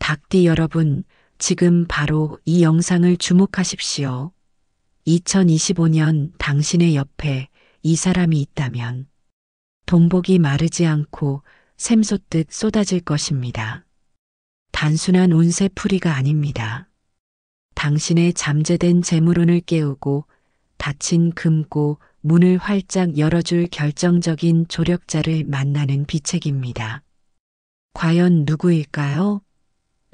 닭띠 여러분, 지금 바로 이 영상을 주목하십시오. 2025년 당신의 옆에 이 사람이 있다면 돈복이 마르지 않고 샘솟듯 쏟아질 것입니다. 단순한 운세풀이가 아닙니다. 당신의 잠재된 재물운을 깨우고 닫힌 금고 문을 활짝 열어줄 결정적인 조력자를 만나는 비책입니다. 과연 누구일까요?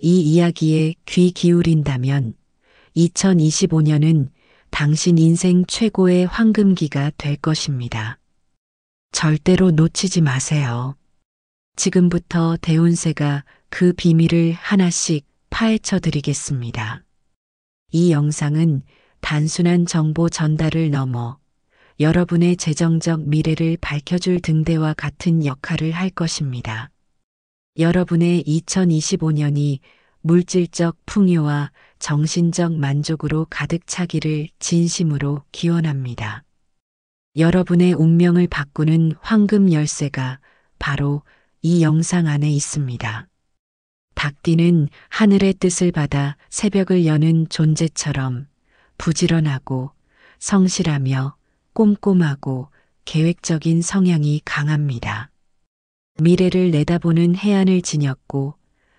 이 이야기에 귀 기울인다면 2025년은 당신 인생 최고의 황금기가 될 것입니다. 절대로 놓치지 마세요. 지금부터 대운세가 그 비밀을 하나씩 파헤쳐 드리겠습니다. 이 영상은 단순한 정보 전달을 넘어 여러분의 재정적 미래를 밝혀줄 등대와 같은 역할을 할 것입니다. 여러분의 2025년이 물질적 풍요와 정신적 만족으로 가득 차기를 진심으로 기원합니다. 여러분의 운명을 바꾸는 황금 열쇠가 바로 이 영상 안에 있습니다. 닭띠는 하늘의 뜻을 받아 새벽을 여는 존재처럼 부지런하고 성실하며 꼼꼼하고 계획적인 성향이 강합니다. 미래를 내다보는 해안을 지녔고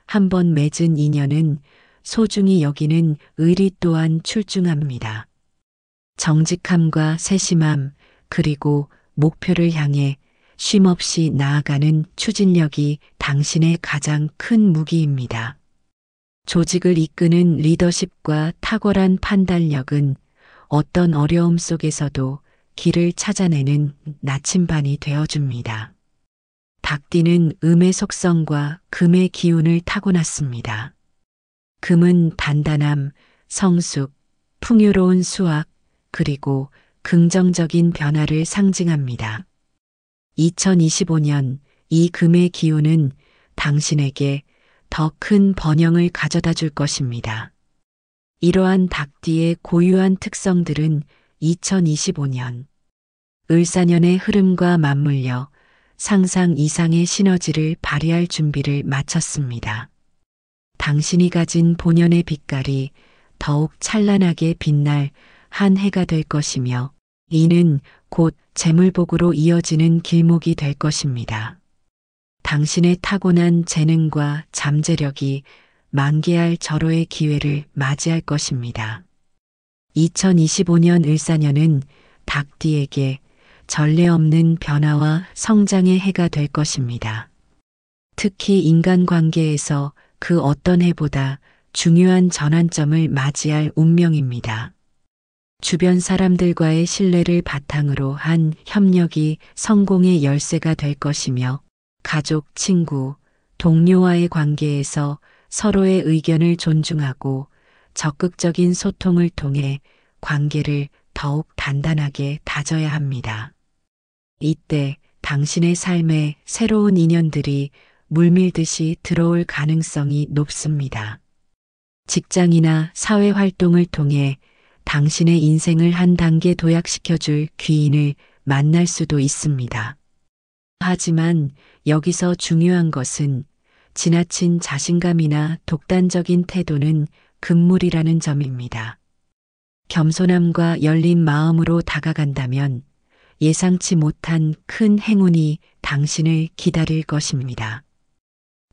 한번 맺은 인연은 소중히 여기는 의리 또한 출중합니다. 정직함과 세심함 그리고 목표를 향해 쉼없이 나아가는 추진력이 당신의 가장 큰 무기입니다. 조직을 이끄는 리더십과 탁월한 판단력은 어떤 어려움 속에서도 길을 찾아내는 나침반이 되어줍니다. 닭띠는 음의 속성과 금의 기운을 타고났습니다. 금은 단단함, 성숙, 풍요로운 수확, 그리고 긍정적인 변화를 상징합니다. 2025년 이 금의 기운은 당신에게 더 큰 번영을 가져다 줄 것입니다. 이러한 닭띠의 고유한 특성들은 2025년 을사년의 흐름과 맞물려 상상 이상의 시너지를 발휘할 준비를 마쳤습니다. 당신이 가진 본연의 빛깔이 더욱 찬란하게 빛날 한 해가 될 것이며 이는 곧 재물복으로 이어지는 길목이 될 것입니다. 당신의 타고난 재능과 잠재력이 만개할 절호의 기회를 맞이할 것입니다. 2025년 을사년은 닭띠에게 전례 없는 변화와 성장의 해가 될 것입니다. 특히 인간관계에서 그 어떤 해보다 중요한 전환점을 맞이할 운명입니다. 주변 사람들과의 신뢰를 바탕으로 한 협력이 성공의 열쇠가 될 것이며 가족, 친구, 동료와의 관계에서 서로의 의견을 존중하고 적극적인 소통을 통해 관계를 더욱 단단하게 다져야 합니다. 이때 당신의 삶에 새로운 인연들이 물밀듯이 들어올 가능성이 높습니다. 직장이나 사회 활동을 통해 당신의 인생을 한 단계 도약시켜줄 귀인을 만날 수도 있습니다. 하지만 여기서 중요한 것은 지나친 자신감이나 독단적인 태도는 금물이라는 점입니다. 겸손함과 열린 마음으로 다가간다면 예상치 못한 큰 행운이 당신을 기다릴 것입니다.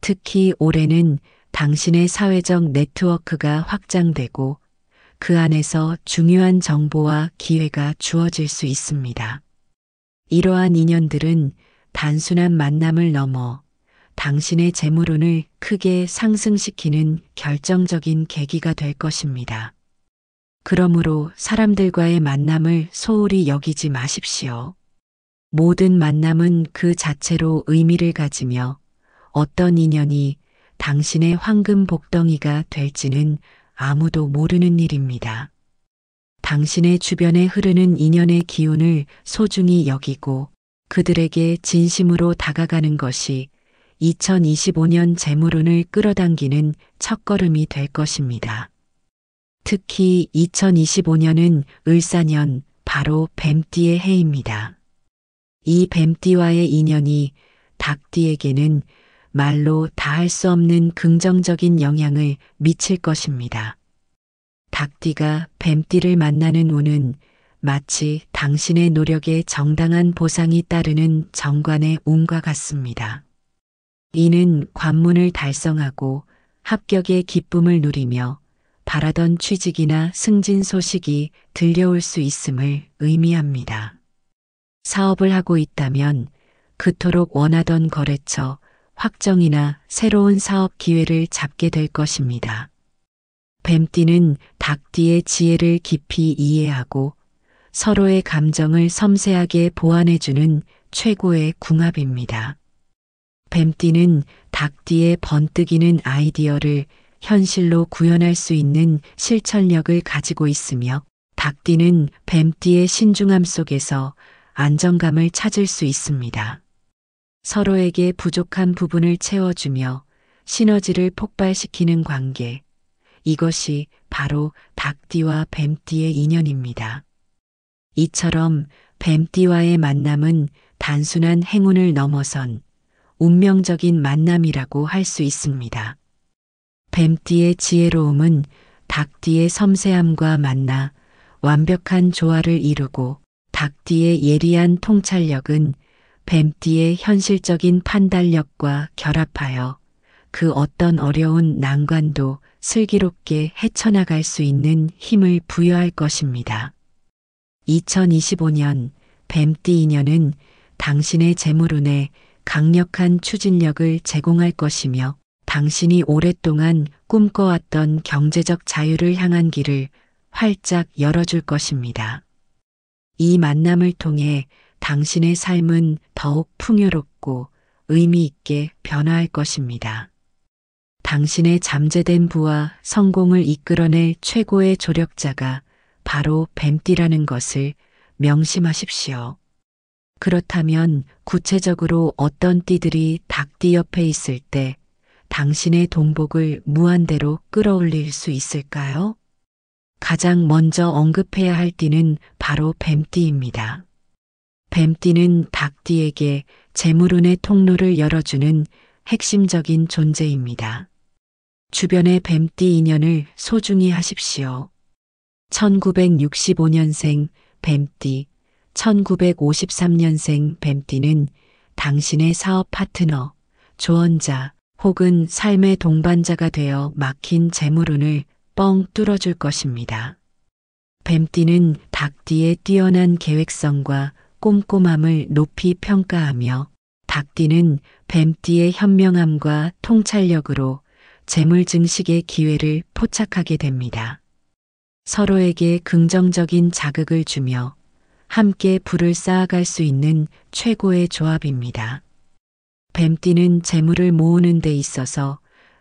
특히 올해는 당신의 사회적 네트워크가 확장되고 그 안에서 중요한 정보와 기회가 주어질 수 있습니다. 이러한 인연들은 단순한 만남을 넘어 당신의 재물운을 크게 상승시키는 결정적인 계기가 될 것입니다. 그러므로 사람들과의 만남을 소홀히 여기지 마십시오. 모든 만남은 그 자체로 의미를 가지며 어떤 인연이 당신의 황금 복덩이가 될지는 아무도 모르는 일입니다. 당신의 주변에 흐르는 인연의 기운을 소중히 여기고 그들에게 진심으로 다가가는 것이 2025년 재물운을 끌어당기는 첫걸음이 될 것입니다. 특히 2025년은 을사년, 바로 뱀띠의 해입니다. 이 뱀띠와의 인연이 닭띠에게는 말로 다할 수 없는 긍정적인 영향을 미칠 것입니다. 닭띠가 뱀띠를 만나는 운은 마치 당신의 노력에 정당한 보상이 따르는 정관의 운과 같습니다. 이는 관문을 달성하고 합격의 기쁨을 누리며 바라던 취직이나 승진 소식이 들려올 수 있음을 의미합니다. 사업을 하고 있다면 그토록 원하던 거래처 확정이나 새로운 사업 기회를 잡게 될 것입니다. 뱀띠는 닭띠의 지혜를 깊이 이해하고 서로의 감정을 섬세하게 보완해주는 최고의 궁합입니다. 뱀띠는 닭띠의 번뜩이는 아이디어를 현실로 구현할 수 있는 실천력을 가지고 있으며 닭띠는 뱀띠의 신중함 속에서 안정감을 찾을 수 있습니다. 서로에게 부족한 부분을 채워주며 시너지를 폭발시키는 관계. 이것이 바로 닭띠와 뱀띠의 인연입니다. 이처럼 뱀띠와의 만남은 단순한 행운을 넘어선 운명적인 만남이라고 할 수 있습니다. 뱀띠의 지혜로움은 닭띠의 섬세함과 만나 완벽한 조화를 이루고 닭띠의 예리한 통찰력은 뱀띠의 현실적인 판단력과 결합하여 그 어떤 어려운 난관도 슬기롭게 헤쳐나갈 수 있는 힘을 부여할 것입니다. 2025년 뱀띠 인연은 당신의 재물운에 강력한 추진력을 제공할 것이며 당신이 오랫동안 꿈꿔왔던 경제적 자유를 향한 길을 활짝 열어줄 것입니다. 이 만남을 통해 당신의 삶은 더욱 풍요롭고 의미 있게 변화할 것입니다. 당신의 잠재된 부와 성공을 이끌어낼 최고의 조력자가 바로 뱀띠라는 것을 명심하십시오. 그렇다면 구체적으로 어떤 띠들이 닭띠 옆에 있을 때 당신의 동복을 무한대로 끌어올릴 수 있을까요? 가장 먼저 언급해야 할 띠는 바로 뱀띠입니다. 뱀띠는 닭띠에게 재물운의 통로를 열어주는 핵심적인 존재입니다. 주변의 뱀띠 인연을 소중히 하십시오. 1965년생 뱀띠, 1953년생 뱀띠는 당신의 사업 파트너, 조언자 혹은 삶의 동반자가 되어 막힌 재물운을 뻥 뚫어줄 것입니다. 뱀띠는 닭띠의 뛰어난 계획성과 꼼꼼함을 높이 평가하며 닭띠는 뱀띠의 현명함과 통찰력으로 재물 증식의 기회를 포착하게 됩니다. 서로에게 긍정적인 자극을 주며 함께 부를 쌓아갈 수 있는 최고의 조합입니다. 뱀띠는 재물을 모으는 데 있어서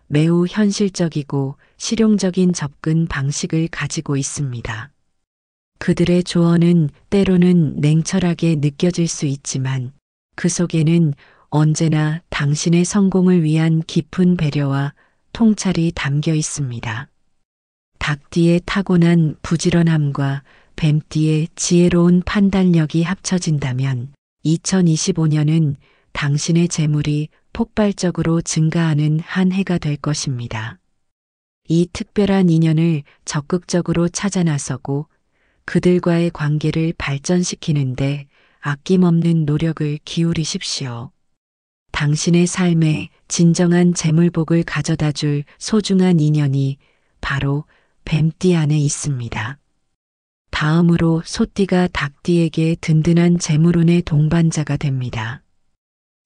매우 현실적이고 실용적인 접근 방식을 가지고 있습니다. 그들의 조언은 때로는 냉철하게 느껴질 수 있지만 그 속에는 언제나 당신의 성공을 위한 깊은 배려와 통찰이 담겨 있습니다. 닭띠의 타고난 부지런함과 뱀띠의 지혜로운 판단력이 합쳐진다면 2025년은 당신의 재물이 폭발적으로 증가하는 한 해가 될 것입니다. 이 특별한 인연을 적극적으로 찾아 나서고 그들과의 관계를 발전시키는데 아낌없는 노력을 기울이십시오. 당신의 삶에 진정한 재물복을 가져다 줄 소중한 인연이 바로 뱀띠 안에 있습니다. 다음으로 소띠가 닭띠에게 든든한 재물운의 동반자가 됩니다.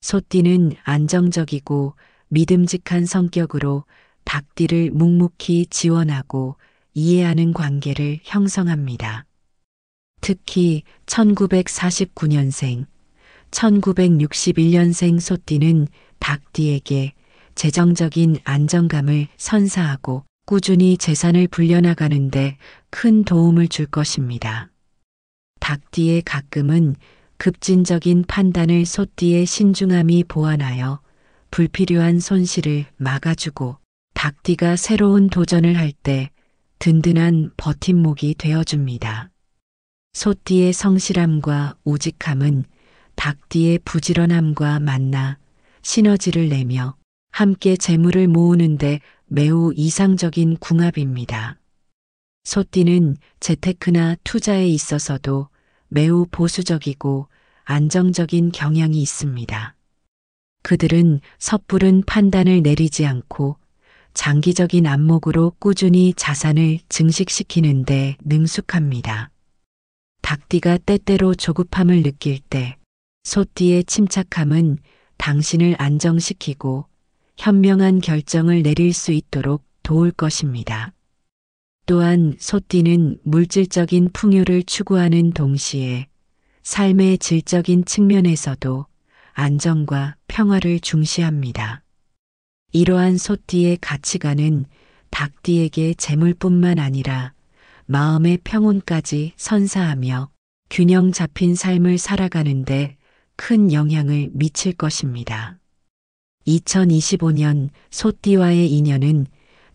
소띠는 안정적이고 믿음직한 성격으로 닭띠를 묵묵히 지원하고 이해하는 관계를 형성합니다. 특히 1949년생, 1961년생 소띠는 닭띠에게 재정적인 안정감을 선사하고 꾸준히 재산을 불려나가는데 큰 도움을 줄 것입니다. 닭띠의 가끔은 급진적인 판단을 소띠의 신중함이 보완하여 불필요한 손실을 막아주고 닭띠가 새로운 도전을 할 때 든든한 버팀목이 되어줍니다. 소띠의 성실함과 우직함은 닭띠의 부지런함과 만나 시너지를 내며 함께 재물을 모으는데 매우 이상적인 궁합입니다. 소띠는 재테크나 투자에 있어서도 매우 보수적이고 안정적인 경향이 있습니다. 그들은 섣부른 판단을 내리지 않고 장기적인 안목으로 꾸준히 자산을 증식시키는데 능숙합니다. 닭띠가 때때로 조급함을 느낄 때 소띠의 침착함은 당신을 안정시키고 현명한 결정을 내릴 수 있도록 도울 것입니다. 또한 소띠는 물질적인 풍요를 추구하는 동시에 삶의 질적인 측면에서도 안정과 평화를 중시합니다. 이러한 소띠의 가치관은 닭띠에게 재물뿐만 아니라 마음의 평온까지 선사하며 균형 잡힌 삶을 살아가는데 큰 영향을 미칠 것입니다. 2025년 소띠와의 인연은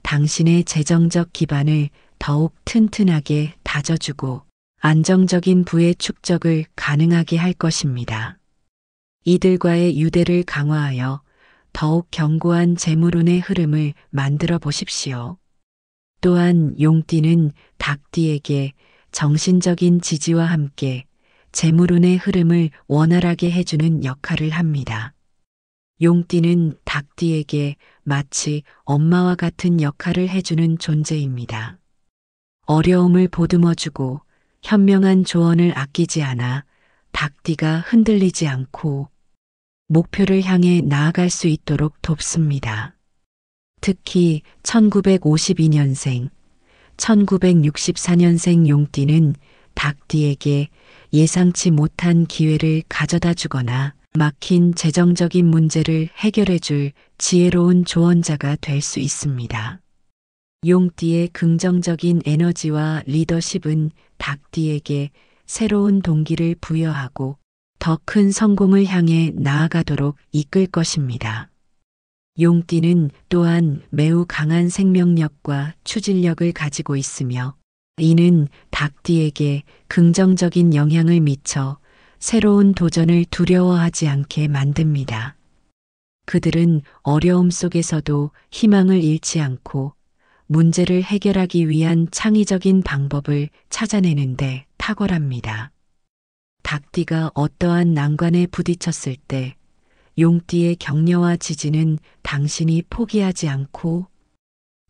당신의 재정적 기반을 더욱 튼튼하게 다져주고 안정적인 부의 축적을 가능하게 할 것입니다. 이들과의 유대를 강화하여 더욱 견고한 재물운의 흐름을 만들어 보십시오. 또한 용띠는 닭띠에게 정신적인 지지와 함께 재물운의 흐름을 원활하게 해주는 역할을 합니다. 용띠는 닭띠에게 마치 엄마와 같은 역할을 해주는 존재입니다. 어려움을 보듬어주고 현명한 조언을 아끼지 않아 닭띠가 흔들리지 않고 목표를 향해 나아갈 수 있도록 돕습니다. 특히 1952년생, 1964년생 용띠는 닭띠에게 예상치 못한 기회를 가져다 주거나 막힌 재정적인 문제를 해결해 줄 지혜로운 조언자가 될 수 있습니다. 용띠의 긍정적인 에너지와 리더십은 닭띠에게 새로운 동기를 부여하고 더 큰 성공을 향해 나아가도록 이끌 것입니다. 용띠는 또한 매우 강한 생명력과 추진력을 가지고 있으며 이는 닭띠에게 긍정적인 영향을 미쳐 새로운 도전을 두려워하지 않게 만듭니다. 그들은 어려움 속에서도 희망을 잃지 않고 문제를 해결하기 위한 창의적인 방법을 찾아내는데 탁월합니다. 닭띠가 어떠한 난관에 부딪혔을 때 용띠의 격려와 지지는 당신이 포기하지 않고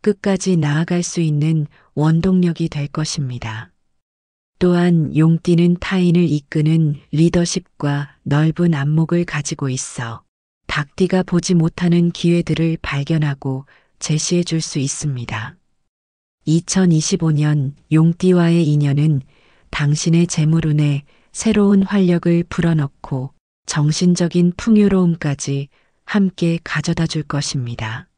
끝까지 나아갈 수 있는 원동력이 될 것입니다. 또한 용띠는 타인을 이끄는 리더십과 넓은 안목을 가지고 있어 닭띠가 보지 못하는 기회들을 발견하고 제시해 줄 수 있습니다. 2025년 용띠와의 인연은 당신의 재물운에 새로운 활력을 불어넣고 정신적인 풍요로움까지 함께 가져다 줄 것입니다.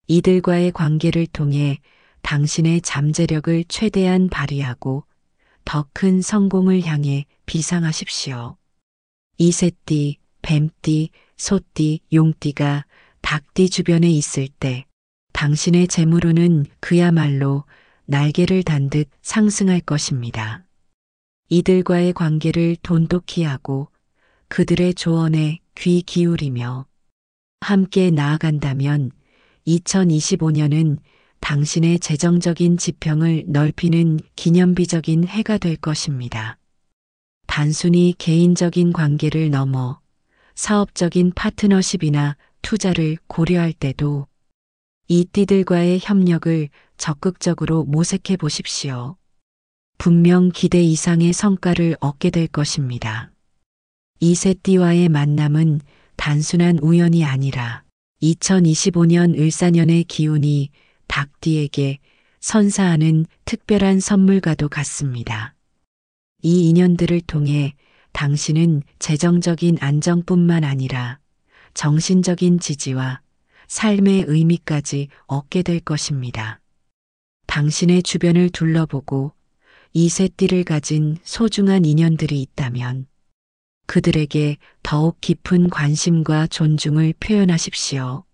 이들과의 관계를 통해 당신의 잠재력을 최대한 발휘하고 더 큰 성공을 향해 비상하십시오. 이새띠, 뱀띠, 소띠, 용띠가 닭띠 주변에 있을 때 당신의 재물운은 그야말로 날개를 단 듯 상승할 것입니다. 이들과의 관계를 돈독히 하고 그들의 조언에 귀 기울이며 함께 나아간다면 2025년은 당신의 재정적인 지평을 넓히는 기념비적인 해가 될 것입니다. 단순히 개인적인 관계를 넘어 사업적인 파트너십이나 투자를 고려할 때도 이 띠들과의 협력을 적극적으로 모색해 보십시오. 분명 기대 이상의 성과를 얻게 될 것입니다. 이새띠와의 만남은 단순한 우연이 아니라 2025년 을사년의 기운이 닭띠에게 선사하는 특별한 선물과도 같습니다. 이 인연들을 통해 당신은 재정적인 안정뿐만 아니라 정신적인 지지와 삶의 의미까지 얻게 될 것입니다. 당신의 주변을 둘러보고 이새띠를 가진 소중한 인연들이 있다면 그들에게 더욱 깊은 관심과 존중을 표현하십시오.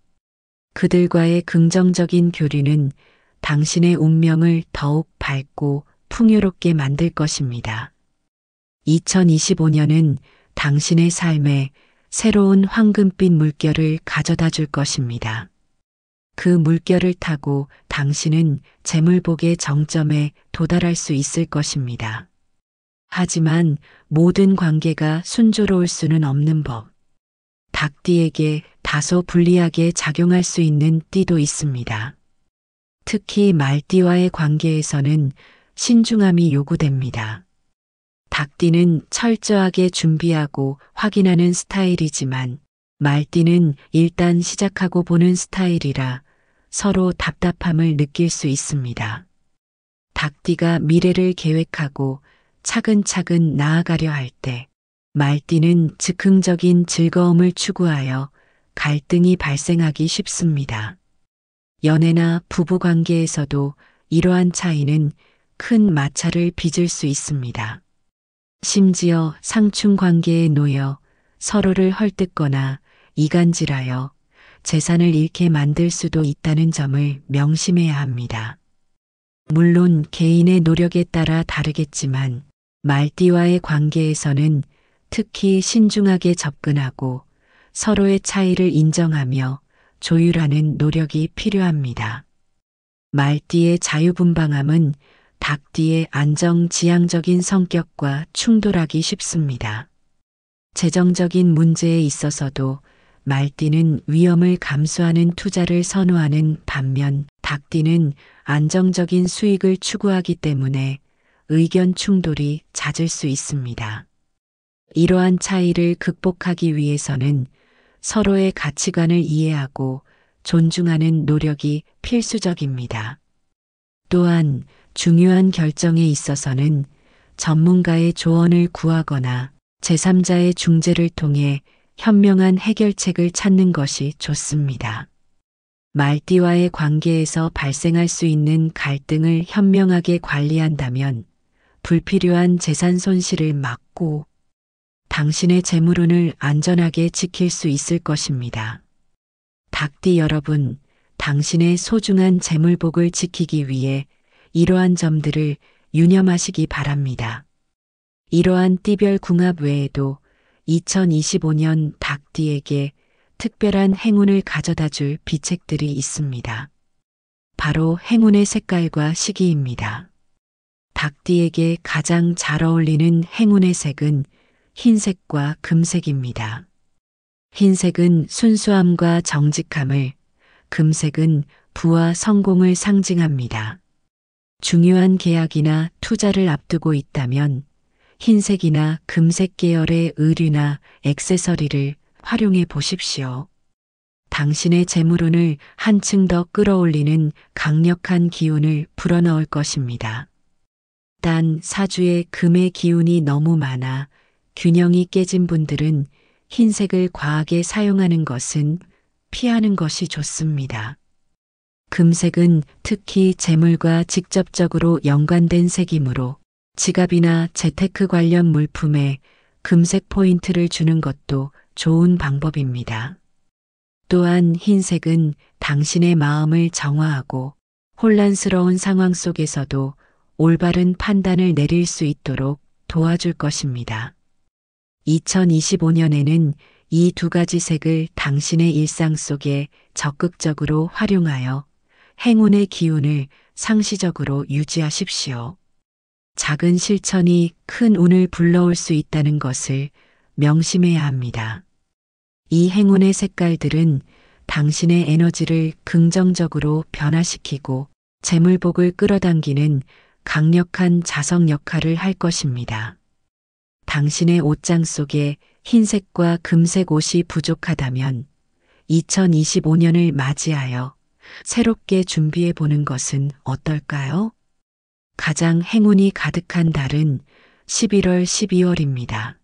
그들과의 긍정적인 교류는 당신의 운명을 더욱 밝고 풍요롭게 만들 것입니다. 2025년은 당신의 삶에 새로운 황금빛 물결을 가져다 줄 것입니다. 그 물결을 타고 당신은 재물복의 정점에 도달할 수 있을 것입니다. 하지만 모든 관계가 순조로울 수는 없는 법. 닭띠에게 다소 불리하게 작용할 수 있는 띠도 있습니다. 특히 말띠와의 관계에서는 신중함이 요구됩니다. 닭띠는 철저하게 준비하고 확인하는 스타일이지만 말띠는 일단 시작하고 보는 스타일이라 서로 답답함을 느낄 수 있습니다. 닭띠가 미래를 계획하고 차근차근 나아가려 할 때 말띠는 즉흥적인 즐거움을 추구하여 갈등이 발생하기 쉽습니다. 연애나 부부관계에서도 이러한 차이는 큰 마찰을 빚을 수 있습니다. 심지어 상충관계에 놓여 서로를 헐뜯거나 이간질하여 재산을 잃게 만들 수도 있다는 점을 명심해야 합니다. 물론 개인의 노력에 따라 다르겠지만 말띠와의 관계에서는 특히 신중하게 접근하고 서로의 차이를 인정하며 조율하는 노력이 필요합니다. 말띠의 자유분방함은 닭띠의 안정지향적인 성격과 충돌하기 쉽습니다. 재정적인 문제에 있어서도 말띠는 위험을 감수하는 투자를 선호하는 반면 닭띠는 안정적인 수익을 추구하기 때문에 의견 충돌이 잦을 수 있습니다. 이러한 차이를 극복하기 위해서는 서로의 가치관을 이해하고 존중하는 노력이 필수적입니다. 또한 중요한 결정에 있어서는 전문가의 조언을 구하거나 제3자의 중재를 통해 현명한 해결책을 찾는 것이 좋습니다. 말띠와의 관계에서 발생할 수 있는 갈등을 현명하게 관리한다면 불필요한 재산 손실을 막고 당신의 재물운을 안전하게 지킬 수 있을 것입니다. 닭띠 여러분, 당신의 소중한 재물복을 지키기 위해 이러한 점들을 유념하시기 바랍니다. 이러한 띠별 궁합 외에도 2025년 닭띠에게 특별한 행운을 가져다 줄 비책들이 있습니다. 바로 행운의 색깔과 시기입니다. 닭띠에게 가장 잘 어울리는 행운의 색은 흰색과 금색입니다. 흰색은 순수함과 정직함을, 금색은 부와 성공을 상징합니다. 중요한 계약이나 투자를 앞두고 있다면 흰색이나 금색 계열의 의류나 액세서리를 활용해 보십시오. 당신의 재물운을 한층 더 끌어올리는 강력한 기운을 불어넣을 것입니다. 단 사주에 금의 기운이 너무 많아 균형이 깨진 분들은 흰색을 과하게 사용하는 것은 피하는 것이 좋습니다. 금색은 특히 재물과 직접적으로 연관된 색이므로 지갑이나 재테크 관련 물품에 금색 포인트를 주는 것도 좋은 방법입니다. 또한 흰색은 당신의 마음을 정화하고 혼란스러운 상황 속에서도 올바른 판단을 내릴 수 있도록 도와줄 것입니다. 2025년에는 이 두 가지 색을 당신의 일상 속에 적극적으로 활용하여 행운의 기운을 상시적으로 유지하십시오. 작은 실천이 큰 운을 불러올 수 있다는 것을 명심해야 합니다. 이 행운의 색깔들은 당신의 에너지를 긍정적으로 변화시키고 재물복을 끌어당기는 강력한 자석 역할을 할 것입니다. 당신의 옷장 속에 흰색과 금색 옷이 부족하다면 2025년을 맞이하여 새롭게 준비해 보는 것은 어떨까요? 가장 행운이 가득한 달은 11월, 12월입니다.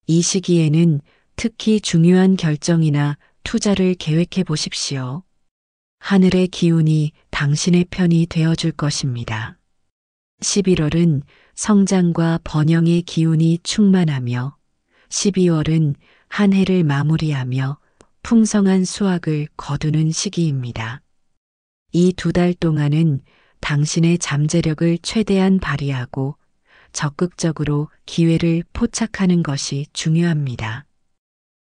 이 시기에는 특히 중요한 결정이나 투자를 계획해 보십시오. 하늘의 기운이 당신의 편이 되어줄 것입니다. 11월은 성장과 번영의 기운이 충만하며 12월은 한 해를 마무리하며 풍성한 수확을 거두는 시기입니다. 이 두 달 동안은 당신의 잠재력을 최대한 발휘하고 적극적으로 기회를 포착하는 것이 중요합니다.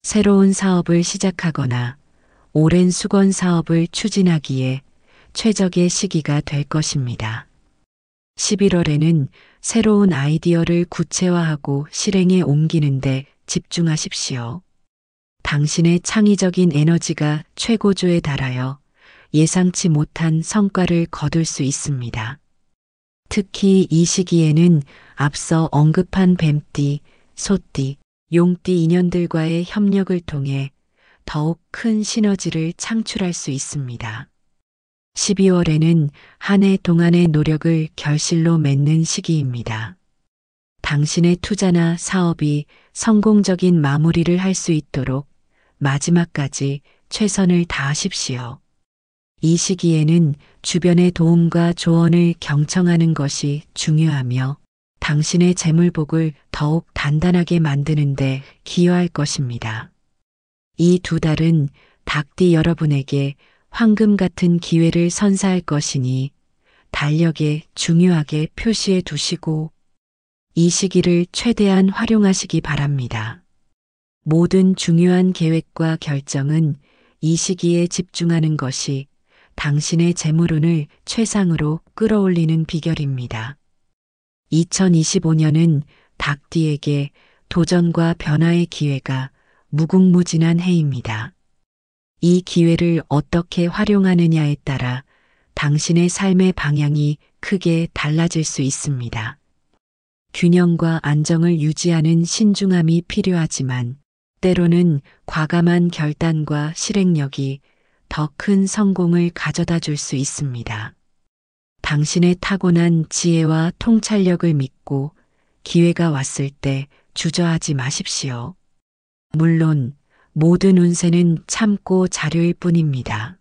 새로운 사업을 시작하거나 오랜 수건 사업을 추진하기에 최적의 시기가 될 것입니다. 11월에는 새로운 아이디어를 구체화하고 실행에 옮기는데 집중하십시오. 당신의 창의적인 에너지가 최고조에 달하여 예상치 못한 성과를 거둘 수 있습니다. 특히 이 시기에는 앞서 언급한 뱀띠, 소띠, 용띠 인연들과의 협력을 통해 더욱 큰 시너지를 창출할 수 있습니다. 12월에는 한 해 동안의 노력을 결실로 맺는 시기입니다. 당신의 투자나 사업이 성공적인 마무리를 할 수 있도록 마지막까지 최선을 다하십시오. 이 시기에는 주변의 도움과 조언을 경청하는 것이 중요하며 당신의 재물복을 더욱 단단하게 만드는데 기여할 것입니다. 이 두 달은 닭띠 여러분에게 황금 같은 기회를 선사할 것이니 달력에 중요하게 표시해 두시고 이 시기를 최대한 활용하시기 바랍니다. 모든 중요한 계획과 결정은 이 시기에 집중하는 것이 당신의 재물운을 최상으로 끌어올리는 비결입니다. 2025년은 닭띠에게 도전과 변화의 기회가 무궁무진한 해입니다. 이 기회를 어떻게 활용하느냐에 따라 당신의 삶의 방향이 크게 달라질 수 있습니다. 균형과 안정을 유지하는 신중함이 필요하지만 때로는 과감한 결단과 실행력이 더 큰 성공을 가져다 줄 수 있습니다. 당신의 타고난 지혜와 통찰력을 믿고 기회가 왔을 때 주저하지 마십시오. 물론 모든 운세는 참고 자료일 뿐입니다.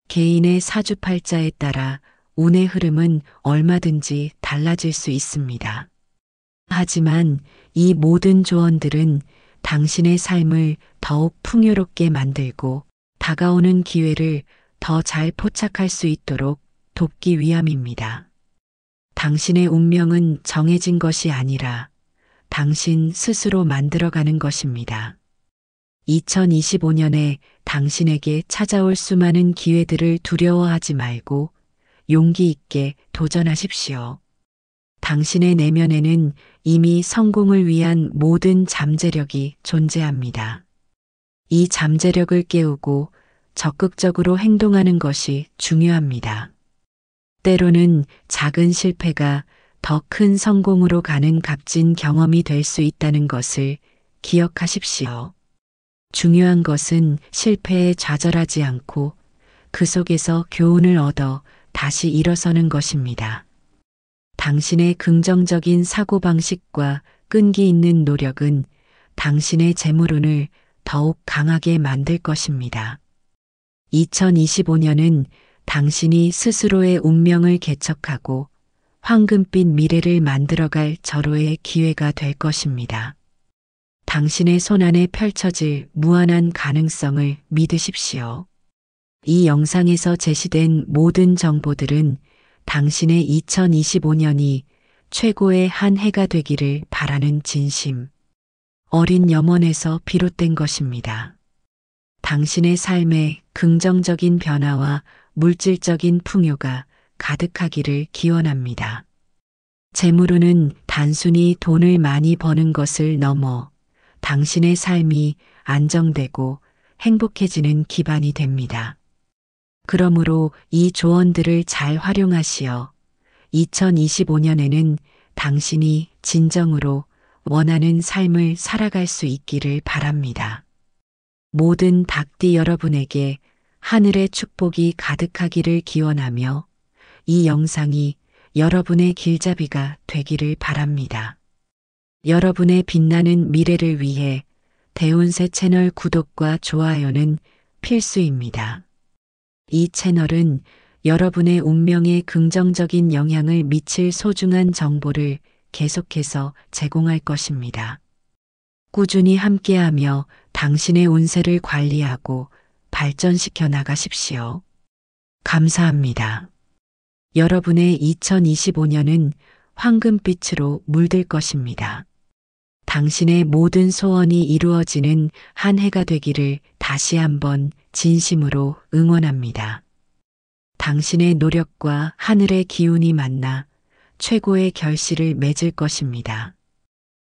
개인의 사주팔자에 따라 운의 흐름은 얼마든지 달라질 수 있습니다. 하지만 이 모든 조언들은 당신의 삶을 더욱 풍요롭게 만들고 다가오는 기회를 더 잘 포착할 수 있도록 돕기 위함입니다. 당신의 운명은 정해진 것이 아니라 당신 스스로 만들어가는 것입니다. 2025년에 당신에게 찾아올 수많은 기회들을 두려워하지 말고 용기 있게 도전하십시오. 당신의 내면에는 이미 성공을 위한 모든 잠재력이 존재합니다. 이 잠재력을 깨우고 적극적으로 행동하는 것이 중요합니다. 때로는 작은 실패가 더 큰 성공으로 가는 값진 경험이 될 수 있다는 것을 기억하십시오. 중요한 것은 실패에 좌절하지 않고 그 속에서 교훈을 얻어 다시 일어서는 것입니다. 당신의 긍정적인 사고방식과 끈기 있는 노력은 당신의 재물운을 더욱 강하게 만들 것입니다. 2025년은 당신이 스스로의 운명을 개척하고 황금빛 미래를 만들어갈 절호의 기회가 될 것입니다. 당신의 손안에 펼쳐질 무한한 가능성을 믿으십시오. 이 영상에서 제시된 모든 정보들은 당신의 2025년이 최고의 한 해가 되기를 바라는 진심, 어린 염원에서 비롯된 것입니다. 당신의 삶에 긍정적인 변화와 물질적인 풍요가 가득하기를 기원합니다. 재물운은 단순히 돈을 많이 버는 것을 넘어 당신의 삶이 안정되고 행복해지는 기반이 됩니다. 그러므로 이 조언들을 잘 활용하시어 2025년에는 당신이 진정으로 원하는 삶을 살아갈 수 있기를 바랍니다. 모든 닭띠 여러분에게 하늘의 축복이 가득하기를 기원하며 이 영상이 여러분의 길잡이가 되기를 바랍니다. 여러분의 빛나는 미래를 위해 대운세 채널 구독과 좋아요는 필수입니다. 이 채널은 여러분의 운명에 긍정적인 영향을 미칠 소중한 정보를 계속해서 제공할 것입니다. 꾸준히 함께하며 당신의 운세를 관리하고 발전시켜 나가십시오. 감사합니다. 여러분의 2025년은 황금빛으로 물들 것입니다. 당신의 모든 소원이 이루어지는 한 해가 되기를 다시 한번 진심으로 응원합니다. 당신의 노력과 하늘의 기운이 만나 최고의 결실을 맺을 것입니다.